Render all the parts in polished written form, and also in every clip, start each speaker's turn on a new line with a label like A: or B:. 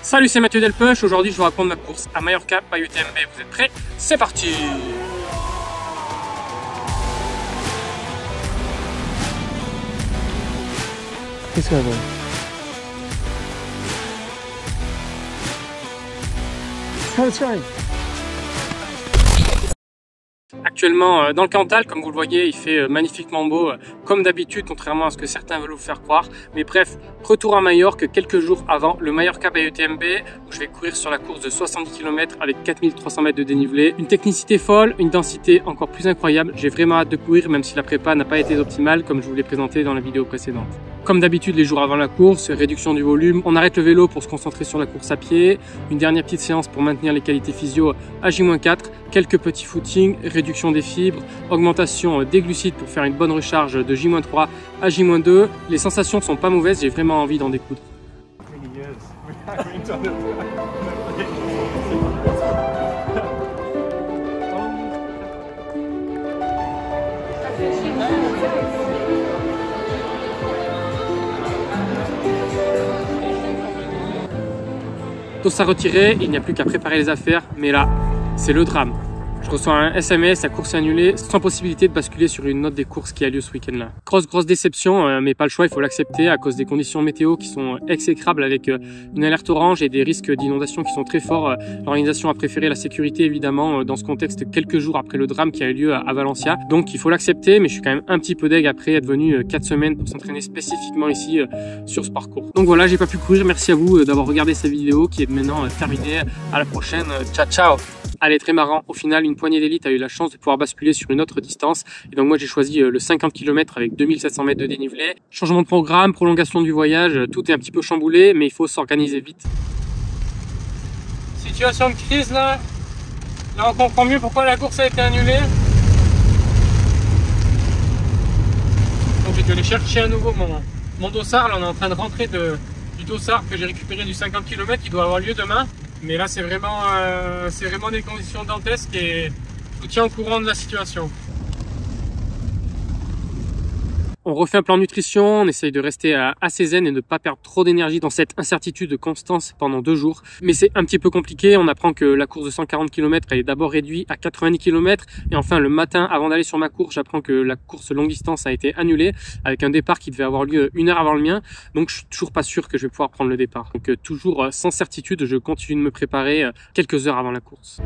A: Salut, c'est Mathieu Delpech. Aujourd'hui, je vous raconte ma course à Mallorca by UTMB. Vous êtes prêts? C'est parti!
B: Qu'est-ce qu'on a?
A: Actuellement dans le Cantal, comme vous le voyez, il fait magnifiquement beau, comme d'habitude, contrairement à ce que certains veulent vous faire croire. Mais bref, retour à Majorque quelques jours avant le Mallorca by UTMB, où je vais courir sur la course de 70 km avec 4300 mètres de dénivelé. Une technicité folle, une densité encore plus incroyable. J'ai vraiment hâte de courir, même si la prépa n'a pas été optimale, comme je vous l'ai présenté dans la vidéo précédente. Comme d'habitude, les jours avant la course, réduction du volume, on arrête le vélo pour se concentrer sur la course à pied, une dernière petite séance pour maintenir les qualités physio à J-4, quelques petits footings, réduction des fibres, augmentation des glucides pour faire une bonne recharge de J-3 à J-2. Les sensations sont pas mauvaises, j'ai vraiment envie d'en découdre. Tout ça retiré, il n'y a plus qu'à préparer les affaires, mais là, c'est le drame. Je reçois un SMS, la course est annulée, sans possibilité de basculer sur une autre des courses qui a lieu ce week-end-là. Grosse déception, mais pas le choix, il faut l'accepter à cause des conditions météo qui sont exécrables avec une alerte orange et des risques d'inondation qui sont très forts. L'organisation a préféré la sécurité évidemment dans ce contexte quelques jours après le drame qui a eu lieu à Valencia. Donc il faut l'accepter, mais je suis quand même un petit peu deg après être venu 4 semaines pour s'entraîner spécifiquement ici sur ce parcours. Donc voilà, j'ai pas pu courir, merci à vous d'avoir regardé cette vidéo qui est maintenant terminée. À la prochaine, ciao! Allez, très marrant, au final une poignée d'élite a eu la chance de pouvoir basculer sur une autre distance et donc moi j'ai choisi le 50 km avec 2700 mètres de dénivelé. Changement de programme, prolongation du voyage, tout est un petit peu chamboulé mais il faut s'organiser vite. Situation de crise là on comprend mieux pourquoi la course a été annulée. Donc j'ai dû aller chercher à nouveau mon dossard, là on est en train de rentrer du dossard que j'ai récupéré du 50 km qui doit avoir lieu demain. Mais là, c'est vraiment des conditions dantesques et je vous tiens au courant de la situation. On refait un plan nutrition, on essaye de rester assez zen et de ne pas perdre trop d'énergie dans cette incertitude de constance pendant 2 jours. Mais c'est un petit peu compliqué, on apprend que la course de 140 km elle est d'abord réduite à 90 km. Et enfin, le matin, avant d'aller sur ma course, j'apprends que la course longue distance a été annulée avec un départ qui devait avoir lieu 1 heure avant le mien. Donc je suis toujours pas sûr que je vais pouvoir prendre le départ. Donc toujours sans certitude, je continue de me préparer quelques heures avant la course.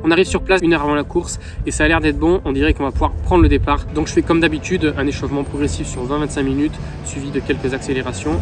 A: On arrive sur place 1 heure avant la course et ça a l'air d'être bon, on dirait qu'on va pouvoir prendre le départ. Donc je fais comme d'habitude un échauffement progressif sur 20-25 minutes suivi de quelques accélérations.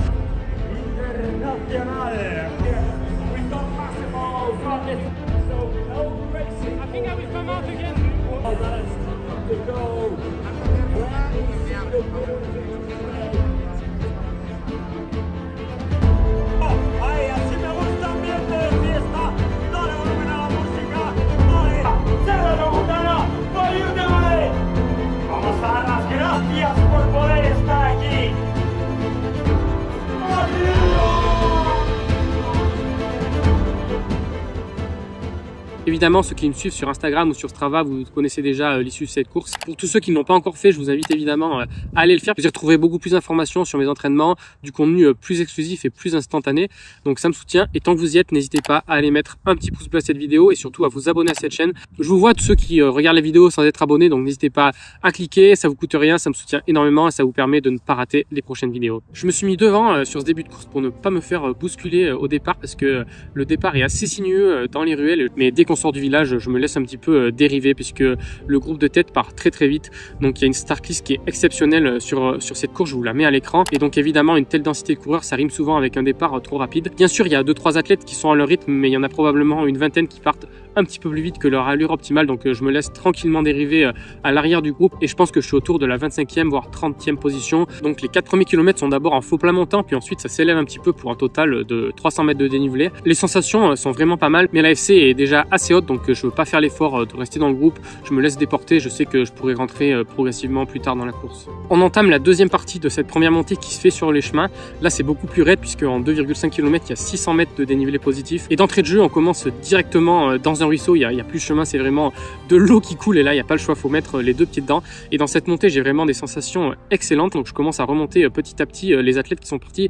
A: Évidemment, ceux qui me suivent sur Instagram ou sur Strava, vous connaissez déjà l'issue de cette course. Pour tous ceux qui ne l'ont pas encore fait, je vous invite évidemment à aller le faire. Vous y retrouverez beaucoup plus d'informations sur mes entraînements, du contenu plus exclusif et plus instantané. Donc ça me soutient. Et tant que vous y êtes, n'hésitez pas à aller mettre un petit pouce bleu à cette vidéo et surtout à vous abonner à cette chaîne. Je vous vois tous ceux qui regardent la vidéo sans être abonnés, donc n'hésitez pas à cliquer. Ça vous coûte rien, ça me soutient énormément et ça vous permet de ne pas rater les prochaines vidéos. Je me suis mis devant sur ce début de course pour ne pas me faire bousculer au départ parce que le départ est assez sinueux dans les ruelles. Mais dès qu'on sort du village, je me laisse un petit peu dériver puisque le groupe de tête part très vite. Donc il y a une start list qui est exceptionnelle sur cette course, je vous la mets à l'écran. Et donc évidemment une telle densité de coureurs, ça rime souvent avec un départ trop rapide. Bien sûr, il y a 2-3 athlètes qui sont à leur rythme, mais il y en a probablement une vingtaine qui partent un petit peu plus vite que leur allure optimale. Donc je me laisse tranquillement dériver à l'arrière du groupe et je pense que je suis autour de la 25e voire 30e position. Donc les 4 premiers kilomètres sont d'abord en faux plat montant, puis ensuite ça s'élève un petit peu pour un total de 300 mètres de dénivelé. Les sensations sont vraiment pas mal, mais l'AFC est déjà assez assez haute, donc je veux pas faire l'effort de rester dans le groupe. Je me laisse déporter, je sais que je pourrai rentrer progressivement plus tard dans la course. On entame la deuxième partie de cette première montée qui se fait sur les chemins. Là, c'est beaucoup plus raide puisque en 2,5 km, il y a 600 mètres de dénivelé positif. Et d'entrée de jeu, on commence directement dans un ruisseau. Il y a plus de chemin, c'est vraiment de l'eau qui coule et là, il n'y a pas le choix, il faut mettre les deux pieds dedans. Et dans cette montée, j'ai vraiment des sensations excellentes. Donc, je commence à remonter petit à petit les athlètes qui sont partis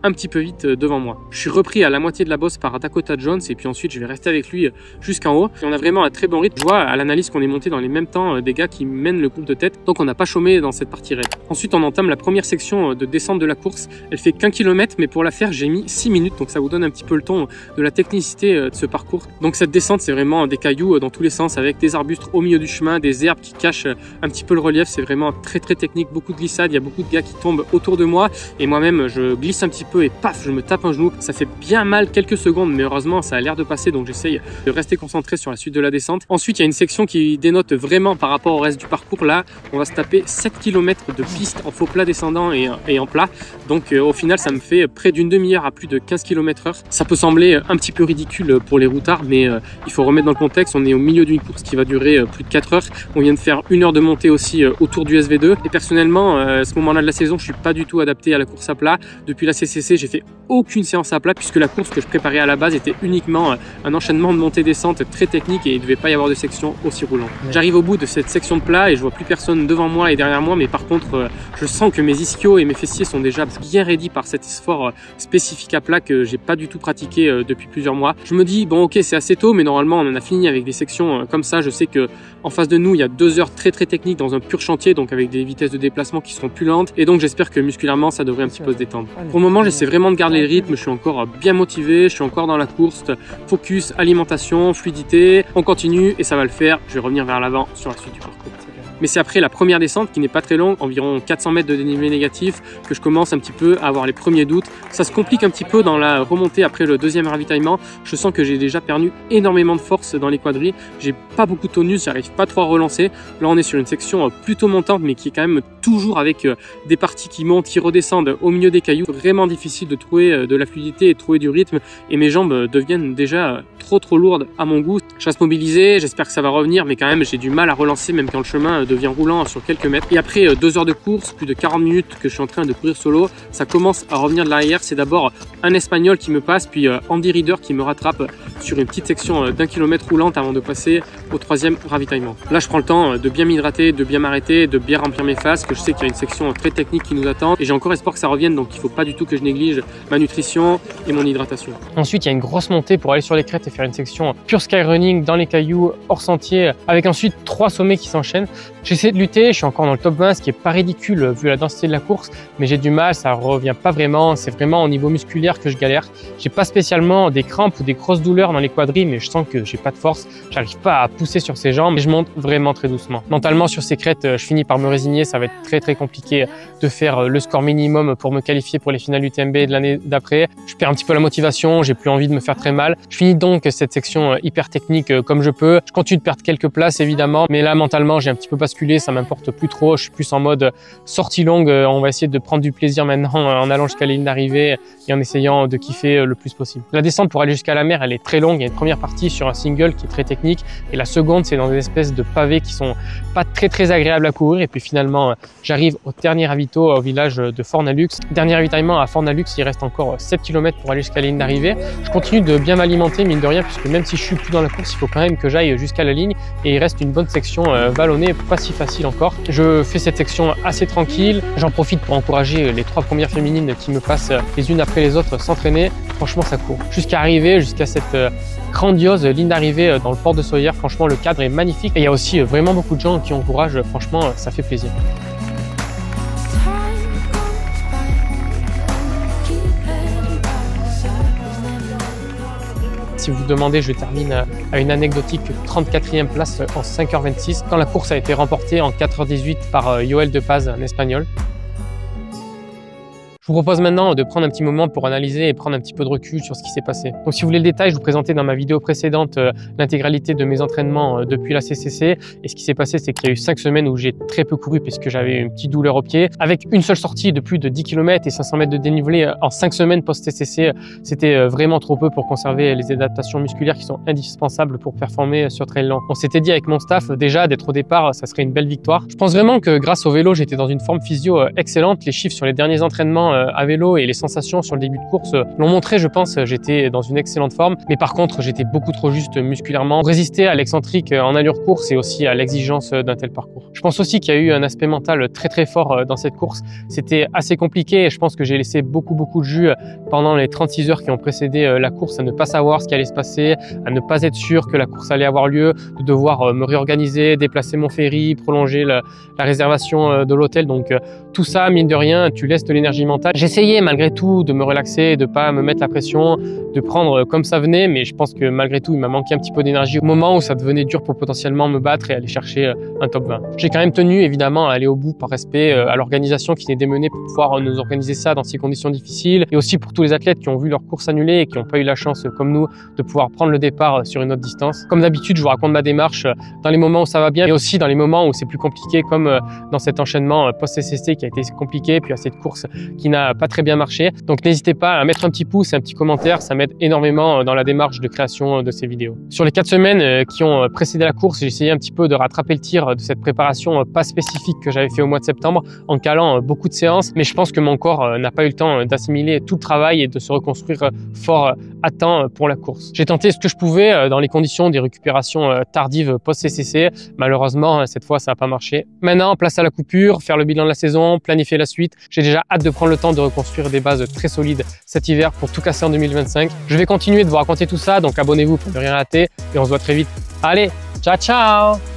A: un petit peu vite devant moi. Je suis repris à la moitié de la bosse par Dakota Jones et puis ensuite je vais rester avec lui jusqu'en haut. Et on a vraiment un très bon rythme. Je vois à l'analyse qu'on est monté dans les mêmes temps des gars qui mènent le groupe de tête. Donc on n'a pas chômé dans cette partie raide. Ensuite on entame la première section de descente de la course. Elle fait qu'1 km mais pour la faire j'ai mis 6 minutes. Donc ça vous donne un petit peu le ton de la technicité de ce parcours. Donc cette descente c'est vraiment des cailloux dans tous les sens avec des arbustes au milieu du chemin, des herbes qui cachent un petit peu le relief. C'est vraiment très technique, beaucoup de glissades. Il y a beaucoup de gars qui tombent autour de moi et moi-même je glisse un petit peu et paf je me tape un genou. Ça fait bien mal quelques secondes mais heureusement ça a l'air de passer donc j'essaye de rester concentré sur la suite de la descente. Ensuite il y a une section qui dénote vraiment par rapport au reste du parcours. Là on va se taper 7 km de piste en faux plat descendant et en plat. Donc au final ça me fait près d'une demi-heure à plus de 15 km/h. Ça peut sembler un petit peu ridicule pour les routards mais il faut remettre dans le contexte. On est au milieu d'une course qui va durer plus de 4 heures. On vient de faire 1 heure de montée aussi autour du SV2 et personnellement à ce moment-là de la saison je suis pas du tout adapté à la course à plat. Depuis la CCC j'ai fait aucune séance à plat puisque la course que je préparais à la base était uniquement un enchaînement de montée-descente très technique et il ne devait pas y avoir de section aussi roulante. J'arrive au bout de cette section de plat et je vois plus personne devant moi et derrière moi mais par contre je sens que mes ischios et mes fessiers sont déjà bien raidis par cet effort spécifique à plat que j'ai pas du tout pratiqué depuis plusieurs mois. Je me dis bon ok c'est assez tôt mais normalement on en a fini avec des sections comme ça. Je sais que en face de nous il y a 2 heures très techniques dans un pur chantier donc avec des vitesses de déplacement qui seront plus lentes et donc j'espère que musculairement ça devrait un petit peu se détendre. Pour le moment j'essaie vraiment de garder le rythme, je suis encore bien motivé, je suis encore dans la course, focus, alimentation, fluidité, on continue et ça va le faire, je vais revenir vers l'avant sur la suite du parcours. Mais c'est après la première descente qui n'est pas très longue, environ 400 mètres de dénivelé négatif, que je commence un petit peu à avoir les premiers doutes. Ça se complique un petit peu dans la remontée après le deuxième ravitaillement. Je sens que j'ai déjà perdu énormément de force dans les quadrilles. J'ai pas beaucoup de tonus, j'arrive pas trop à relancer. Là on est sur une section plutôt montante mais qui est quand même toujours avec des parties qui montent, qui redescendent au milieu des cailloux. Vraiment difficile de trouver de la fluidité et de trouver du rythme et mes jambes deviennent déjà trop lourdes à mon goût. Je reste mobilisé, j'espère que ça va revenir mais quand même j'ai du mal à relancer même quand le chemin devient roulant sur quelques mètres. Et après 2 heures de course, plus de 40 minutes que je suis en train de courir solo, ça commence à revenir de l'arrière. C'est d'abord un Espagnol qui me passe, puis Andy Reader qui me rattrape sur une petite section d'1 km roulante avant de passer au 3e ravitaillement. Là, je prends le temps de bien m'hydrater, de bien m'arrêter, de bien remplir mes fasces, que je sais qu'il y a une section très technique qui nous attend. Et j'ai encore espoir que ça revienne, donc il ne faut pas du tout que je néglige ma nutrition et mon hydratation. Ensuite, il y a une grosse montée pour aller sur les crêtes et faire une section pure skyrunning dans les cailloux, hors sentier, avec ensuite 3 sommets qui s'enchaînent. J'essaie de lutter, je suis encore dans le top 20, ce qui est pas ridicule vu la densité de la course, mais j'ai du mal, ça revient pas vraiment, c'est vraiment au niveau musculaire que je galère. J'ai pas spécialement des crampes ou des grosses douleurs dans les quadrilles, mais je sens que j'ai pas de force, j'arrive pas à pousser sur ces jambes, mais je monte vraiment très doucement. Mentalement sur ces crêtes, je finis par me résigner, ça va être très compliqué de faire le score minimum pour me qualifier pour les finales UTMB de l'année d'après. Je perds un petit peu la motivation, j'ai plus envie de me faire très mal. Je finis donc cette section hyper technique comme je peux. Je continue de perdre quelques places évidemment, mais là mentalement j'ai un petit peu basculé, ça m'importe plus trop, je suis plus en mode sortie longue, on va essayer de prendre du plaisir maintenant en allant jusqu'à la ligne d'arrivée et en essayant de kiffer le plus possible. La descente pour aller jusqu'à la mer, elle est très longue, il y a une première partie sur un single qui est très technique et la seconde c'est dans des espèces de pavés qui sont pas très agréables à courir et puis finalement j'arrive au dernier ravito au village de Fornalux. Dernier ravitaillement à Fornalux, il reste encore 7 km pour aller jusqu'à la ligne d'arrivée. Je continue de bien m'alimenter mine de rien puisque même si je suis plus dans la course, il faut quand même que j'aille jusqu'à la ligne et il reste une bonne section vallonnée, pas si facile encore. Je fais cette section assez tranquille, j'en profite pour encourager les 3 premières féminines qui me passent les unes après les autres s'entraîner. Franchement ça court. Jusqu'à arriver jusqu'à cette grandiose ligne d'arrivée dans le port de Sawyer, franchement le cadre est magnifique et il y a aussi vraiment beaucoup de gens qui encouragent, franchement ça fait plaisir. Si vous vous demandez, je termine à une anecdotique 34e place en 5h26 quand la course a été remportée en 4h18 par Joel De Paz, un Espagnol. Je vous propose maintenant de prendre un petit moment pour analyser et prendre un petit peu de recul sur ce qui s'est passé. Donc si vous voulez le détail, je vous présentais dans ma vidéo précédente l'intégralité de mes entraînements depuis la CCC. Et ce qui s'est passé, c'est qu'il y a eu 5 semaines où j'ai très peu couru puisque j'avais une petite douleur au pied. Avec une seule sortie de plus de 10 km et 500 mètres de dénivelé en 5 semaines post-CCC, c'était vraiment trop peu pour conserver les adaptations musculaires qui sont indispensables pour performer sur trail long. On s'était dit avec mon staff déjà d'être au départ, ça serait une belle victoire. Je pense vraiment que grâce au vélo, j'étais dans une forme physio excellente. Les chiffres sur les derniers entraînements à vélo et les sensations sur le début de course l'ont montré, je pense. J'étais dans une excellente forme, mais par contre, j'étais beaucoup trop juste musculairement pour résister à l'excentrique en allure course et aussi à l'exigence d'un tel parcours. Je pense aussi qu'il y a eu un aspect mental très fort dans cette course. C'était assez compliqué et je pense que j'ai laissé beaucoup de jus pendant les 36 heures qui ont précédé la course, à ne pas savoir ce qui allait se passer, à ne pas être sûr que la course allait avoir lieu, de devoir me réorganiser, déplacer mon ferry, prolonger la réservation de l'hôtel. Donc tout ça, mine de rien, tu laisses de l'énergie mentale. J'essayais malgré tout de me relaxer, de pas me mettre la pression, de prendre comme ça venait, mais je pense que malgré tout, il m'a manqué un petit peu d'énergie au moment où ça devenait dur pour potentiellement me battre et aller chercher un top 20. J'ai quand même tenu évidemment à aller au bout par respect à l'organisation qui s'est démenée pour pouvoir nous organiser ça dans ces conditions difficiles, et aussi pour tous les athlètes qui ont vu leur course annulée et qui n'ont pas eu la chance comme nous de pouvoir prendre le départ sur une autre distance. Comme d'habitude, je vous raconte ma démarche dans les moments où ça va bien, mais aussi dans les moments où c'est plus compliqué, comme dans cet enchaînement post-CCC qui a été compliqué, puis à cette course qui n'a pas très bien marché. Donc n'hésitez pas à mettre un petit pouce et un petit commentaire, ça m'aide énormément dans la démarche de création de ces vidéos. Sur les 4 semaines qui ont précédé la course, j'ai essayé un petit peu de rattraper le tir de cette préparation pas spécifique que j'avais fait au mois de septembre en calant beaucoup de séances, mais je pense que mon corps n'a pas eu le temps d'assimiler tout le travail et de se reconstruire fort à temps pour la course. J'ai tenté ce que je pouvais dans les conditions des récupérations tardives post-CCC. Malheureusement, cette fois, ça n'a pas marché. Maintenant, place à la coupure, faire le bilan de la saison, planifier la suite. J'ai déjà hâte de prendre le temps de reconstruire des bases très solides cet hiver pour tout casser en 2025. Je vais continuer de vous raconter tout ça, donc abonnez-vous pour ne rien rater et on se voit très vite. Allez, ciao ciao!